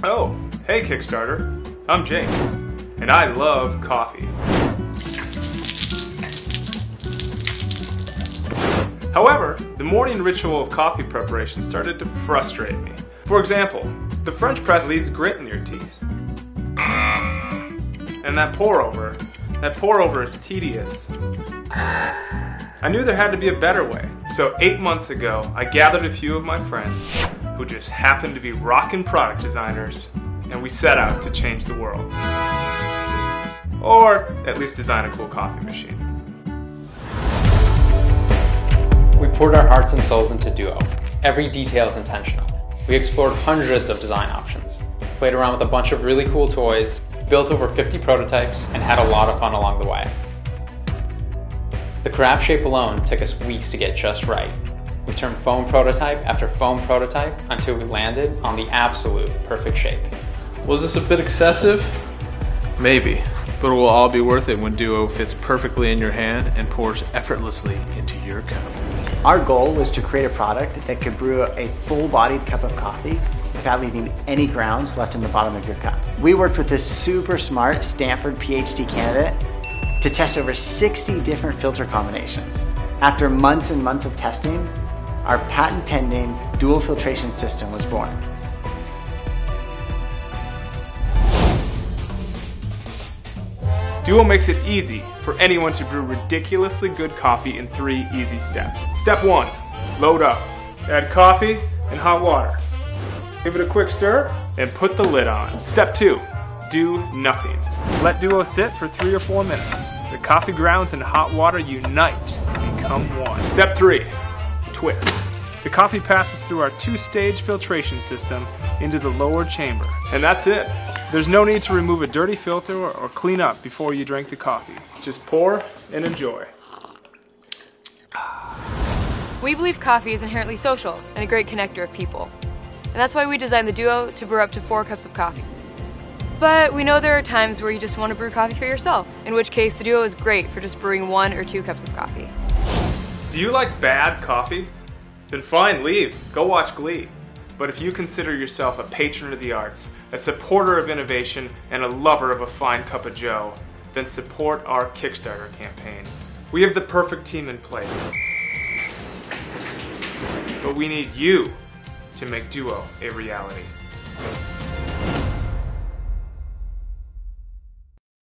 Oh, hey Kickstarter, I'm Jake, and I love coffee. However, the morning ritual of coffee preparation started to frustrate me. For example, the French press leaves grit in your teeth. And that pour over is tedious. I knew there had to be a better way, so 8 months ago, I gathered a few of my friends who just happened to be rockin' product designers, and we set out to change the world. Or at least design a cool coffee machine. We poured our hearts and souls into Duo. Every detail is intentional. We explored hundreds of design options, played around with a bunch of really cool toys, built over 50 prototypes, and had a lot of fun along the way. The craft shape alone took us weeks to get just right. We turned foam prototype after foam prototype until we landed on the absolute perfect shape. Was this a bit excessive? Maybe, but it will all be worth it when Duo fits perfectly in your hand and pours effortlessly into your cup. Our goal was to create a product that could brew a full-bodied cup of coffee without leaving any grounds left in the bottom of your cup. We worked with this super smart Stanford PhD candidate to test over 60 different filter combinations. After months and months of testing, our patent-pending dual filtration system was born. Duo makes it easy for anyone to brew ridiculously good coffee in 3 easy steps. Step 1, load up. Add coffee and hot water. Give it a quick stir and put the lid on. Step 2, do nothing. Let Duo sit for 3 or 4 minutes. The coffee grounds and hot water unite and become one. Step 3, twist. The coffee passes through our 2-stage filtration system into the lower chamber. And that's it. There's no need to remove a dirty filter or clean up before you drink the coffee. Just pour and enjoy. We believe coffee is inherently social and a great connector of people. And that's why we designed the Duo to brew up to 4 cups of coffee. But we know there are times where you just want to brew coffee for yourself, in which case the Duo is great for just brewing 1 or 2 cups of coffee. Do you like bad coffee? Then fine, leave. Go watch Glee. But if you consider yourself a patron of the arts, a supporter of innovation, and a lover of a fine cup of joe, then support our Kickstarter campaign. We have the perfect team in place. But we need you to make Duo a reality.